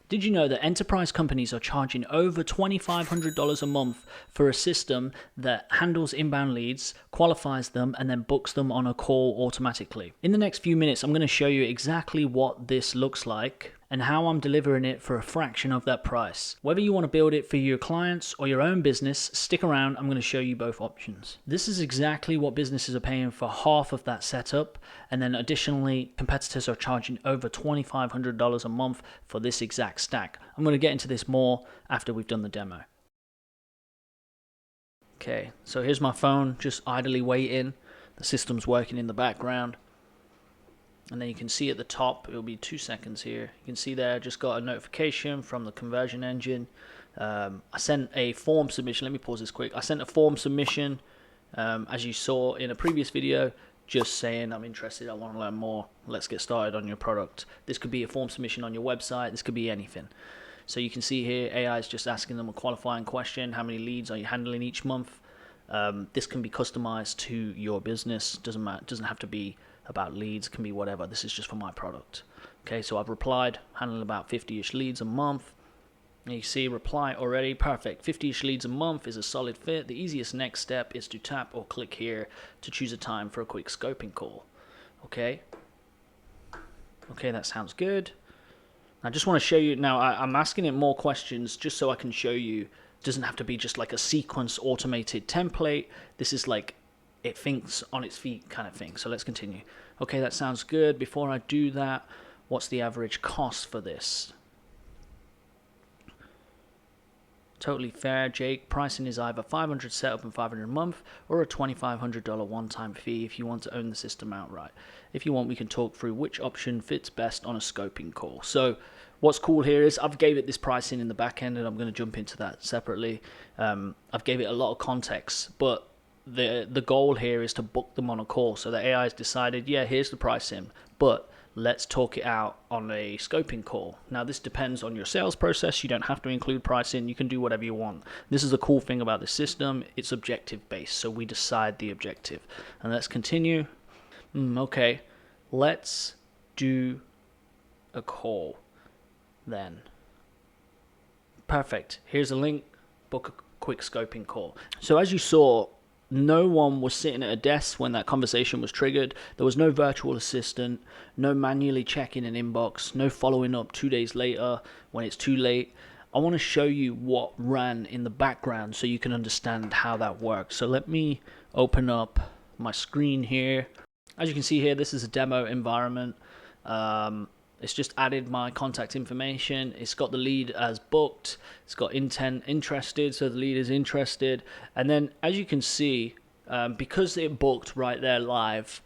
Did you know that enterprise companies are charging over $2,500 a month for a system that handles inbound leads, qualifies them, and then books them on a call automatically? In the next few minutes, I'm going to show you exactly what this looks like and how I'm delivering it for a fraction of that price. Whether you want to build it for your clients or your own business, stick around, I'm going to show you both options. This is exactly what businesses are paying for half of that setup, and then additionally, competitors are charging over $2,500 a month for this exact stack. I'm going to get into this more after we've done the demo. Okay, so here's my phone, just idly waiting. The system's working in the background. And then you can see at the top, it'll be 2 seconds here. You can see there, I just got a notification from the conversion engine. I sent a form submission. Let me pause this quick. I sent a form submission, as you saw in a previous video, just saying I'm interested, I want to learn more. Let's get started on your product. This could be a form submission on your website. This could be anything. So you can see here, AI is just asking them a qualifying question. How many leads are you handling each month? This can be customized to your business. Doesn't have to be about leads, can be whatever. This is just for my product. Okay, so I've replied, handling about 50-ish leads a month. And you see reply already, perfect. 50-ish leads a month is a solid fit. The easiest next step is to tap or click here to choose a time for a quick scoping call. Okay, that sounds good. I just want to show you now, I'm asking it more questions just so I can show you. It doesn't have to be just like a sequence automated template. This is like it thinks on its feet kind of thing. So let's continue. Okay, that sounds good. Before I do that, what's the average cost for this? Totally fair, Jake. Pricing is either $500 setup and $500 a month, or a $2,500 one-time fee if you want to own the system outright. If you want, we can talk through which option fits best on a scoping call. So what's cool here is I've gave it this pricing in the back end, and I'm going to jump into that separately. I've gave it a lot of context, but the goal here is to book them on a call. So the AI has decided, yeah, here's the pricing, but let's talk it out on a scoping call. Now, this depends on your sales process. You don't have to include pricing. You can do whatever you want. This is the cool thing about the system. It's objective based, so we decide the objective. And let's continue. Okay, let's do a call then. Perfect. Here's a link. Book a quick scoping call. So as you saw, no one was sitting at a desk when that conversation was triggered. There was no virtual assistant, no manually checking an inbox, no following up 2 days later when it's too late. I want to show you what ran in the background so you can understand how that works. So let me open up my screen here. As you can see here, this is a demo environment. It's just added my contact information. It's got the lead as booked. It's got intent interested, so the lead is interested. And then as you can see, because it booked right there live,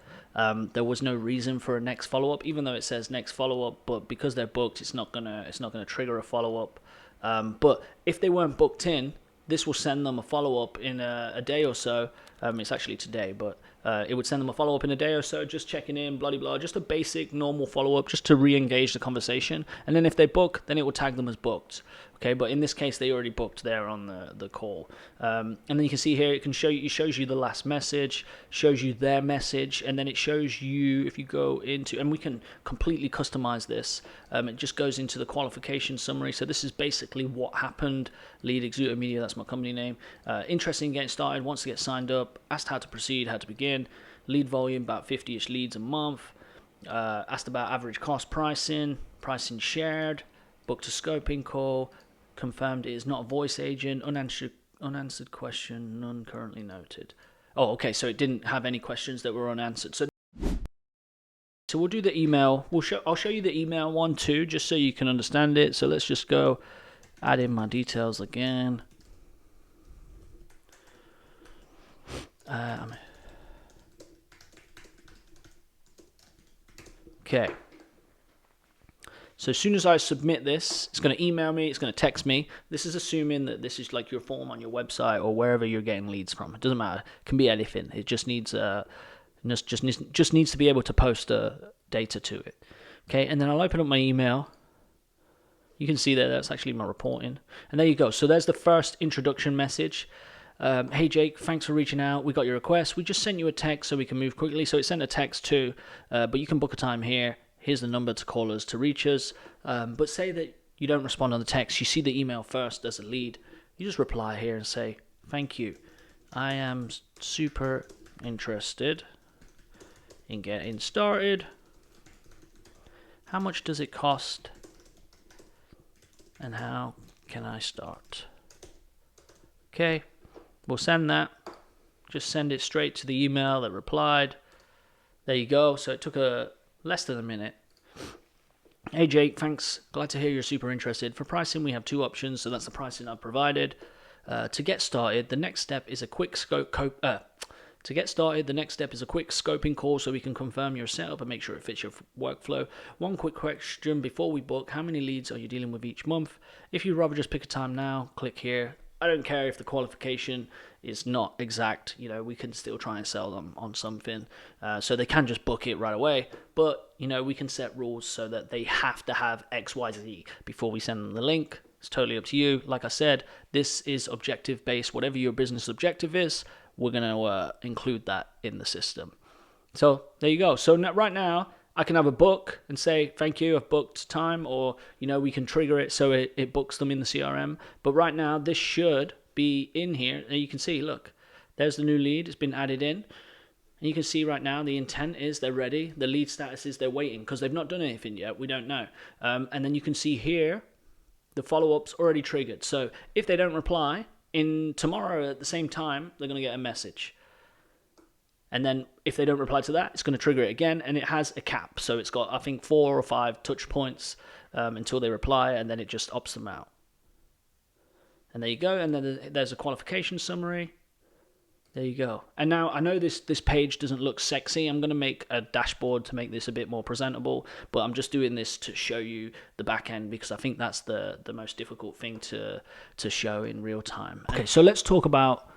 there was no reason for a next follow-up, even though it says next follow-up. But because they're booked, it's not gonna trigger a follow-up. But if they weren't booked in, this will send them a follow-up in a day or so. It's actually today, but it would send them a follow-up in a day or so, just checking in, blah, blah, blah, just a basic normal follow-up, just to re-engage the conversation. And then if they book, then it will tag them as booked. Okay, but in this case, they already booked there on the call. And then you can see here, it shows you the last message, shows you their message, and then it shows you, if you go into, and we can completely customize this, it just goes into the qualification summary. So this is basically what happened. Lead Exuter Media, that's my company name. Interested in getting started, wants to get signed up, asked how to proceed, how to begin. Lead volume, about 50-ish leads a month. Asked about average cost pricing shared, booked a scoping call, confirmed it is not a voice agent, unanswered question, none currently noted. Oh, okay, so it didn't have any questions that were unanswered. So we'll do the email. I'll show you the email one too, just so you can understand it. So let's just go add in my details again. Okay. So as soon as I submit this, it's going to email me, it's going to text me. This is assuming that this is like your form on your website or wherever you're getting leads from. It doesn't matter. It can be anything. It just needs just needs to be able to post data to it. Okay, and then I'll open up my email. You can see that's actually my reporting. And there you go. So there's the first introduction message. Hey Jake, thanks for reaching out. We got your request. We just sent you a text so we can move quickly. So it sent a text too, but you can book a time here. Here's the number to call us to reach us. But say that you don't respond on the text, you see the email first as a lead, you just reply here and say, thank you. I am super interested in getting started. How much does it cost? And how can I start? Okay, we'll send that. Just send it straight to the email that replied. There you go. So it took less than a minute. Hey Jake, thanks. Glad to hear you're super interested. For pricing, we have two options. So that's the pricing I've provided. To get started, the next step is a quick scoping call so we can confirm your setup and make sure it fits your workflow. One quick question before we book: how many leads are you dealing with each month? If you'd rather just pick a time now, click here. I don't care if the qualification is not exact. We can still try and sell them on something. So they can just book it right away. But, we can set rules so that they have to have X, Y, Z before we send them the link. It's totally up to you. Like I said, this is objective based. Whatever your business objective is, we're going to include that in the system. So there you go. So right now, I can have a book and say, thank you, I've booked time, or, we can trigger it so it books them in the CRM. But right now, this should be in here. And you can see, look, there's the new lead. It's been added in. And you can see right now, the intent is they're ready. The lead status is they're waiting because they've not done anything yet. We don't know. And then you can see here, the follow-up's already triggered. So if they don't reply in tomorrow at the same time, they're going to get a message. And then if they don't reply to that, it's going to trigger it again, and it has a cap. So it's got, I think, 4 or 5 touch points until they reply, and then it just opts them out. And there you go. And then there's a qualification summary. There you go. And now I know this page doesn't look sexy. I'm going to make a dashboard to make this a bit more presentable, but I'm just doing this to show you the back end because I think that's the most difficult thing to show in real time. Okay, so let's talk about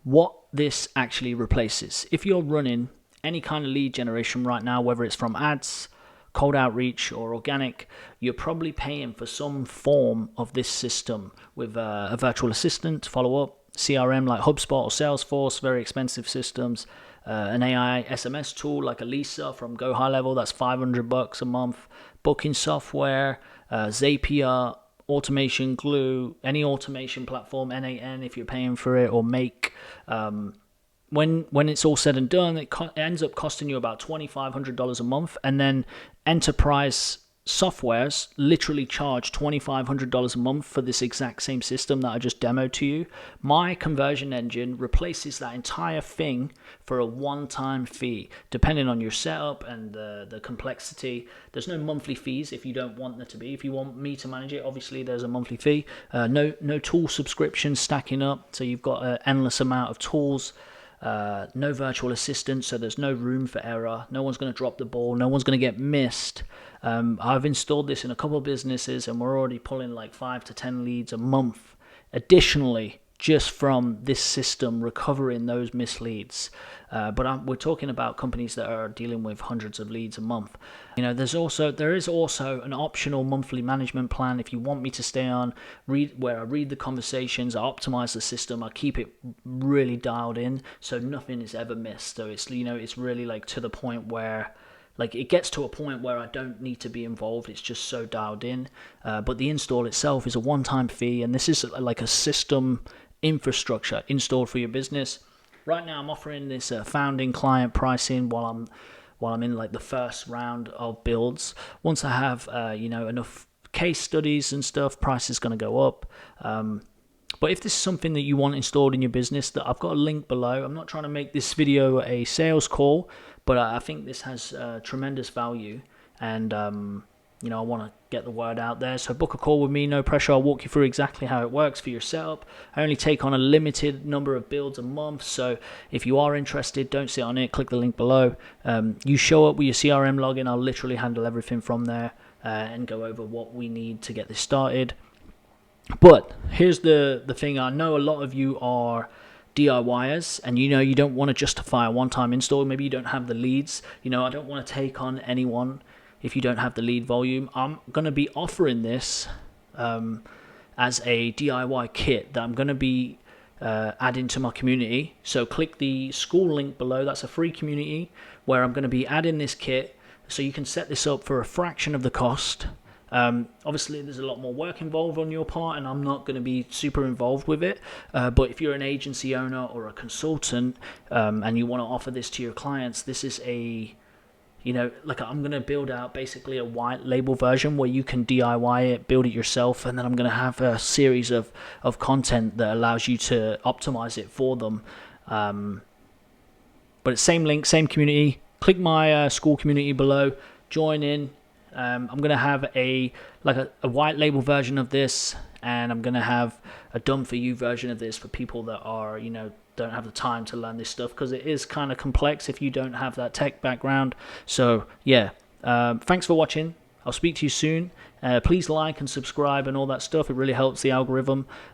what this actually replaces. If you're running any kind of lead generation right now, whether it's from ads, cold outreach, or organic, you're probably paying for some form of this system with a virtual assistant, follow-up, CRM like HubSpot or Salesforce, very expensive systems, an AI SMS tool like Elisa from Go High Level, that's $500 a month, booking software, Zapier, Automation Glue, any automation platform, NAN if you're paying for it, or Make. When it's all said and done, it ends up costing you about $2,500 a month, and then enterprise softwares literally charge $2,500 a month for this exact same system that I just demoed to you. My conversion engine replaces that entire thing for a one-time fee, depending on your setup and the complexity. There's no monthly fees if you don't want there to be. If you want me to manage it, obviously there's a monthly fee. No tool subscriptions stacking up, so you've got an endless amount of tools. No virtual assistant, so there's no room for error. No one's going to drop the ball. No one's going to get missed. I've installed this in a couple of businesses, and we're already pulling like 5 to 10 leads a month. Additionally, just from this system recovering those misleads. But we're talking about companies that are dealing with hundreds of leads a month. There is also an optional monthly management plan if you want me to stay on, where I read the conversations, I optimize the system, I keep it really dialed in so nothing is ever missed. So it's really like to the point where it gets to a point where I don't need to be involved. It's just so dialed in. But the install itself is a one-time fee, and this is like a system infrastructure installed for your business. Right now, I'm offering this founding client pricing while I'm in like the first round of builds. Once I have enough case studies and stuff, price is going to go up. But if this is something that you want installed in your business, that I've got a link below. I'm not trying to make this video a sales call, but I think this has tremendous value, and I want to get the word out there. So book a call with me, no pressure. I'll walk you through exactly how it works for your setup. I only take on a limited number of builds a month, so if you are interested, don't sit on it. Click the link below. You show up with your CRM login. I'll literally handle everything from there and go over what we need to get this started. But here's the thing. I know a lot of you are DIYers, and you don't want to justify a one-time install. Maybe you don't have the leads. I don't want to take on anyone if you don't have the lead volume. I'm going to be offering this as a DIY kit that I'm going to be adding to my community. So click the school link below. That's a free community where I'm going to be adding this kit, so you can set this up for a fraction of the cost. Obviously, there's a lot more work involved on your part, and I'm not going to be super involved with it. But if you're an agency owner or a consultant, and you want to offer this to your clients, this is like I'm going to build out basically a white label version where you can DIY it, build it yourself, and then I'm going to have a series of content that allows you to optimize it for them. But it's same link, same community. Click my school community below, join in. I'm going to have a white label version of this, and I'm going to have a done for you version of this for people that are, don't have the time to learn this stuff, because it is kind of complex if you don't have that tech background. So yeah, thanks for watching. I'll speak to you soon. Please like and subscribe and all that stuff. It really helps the algorithm.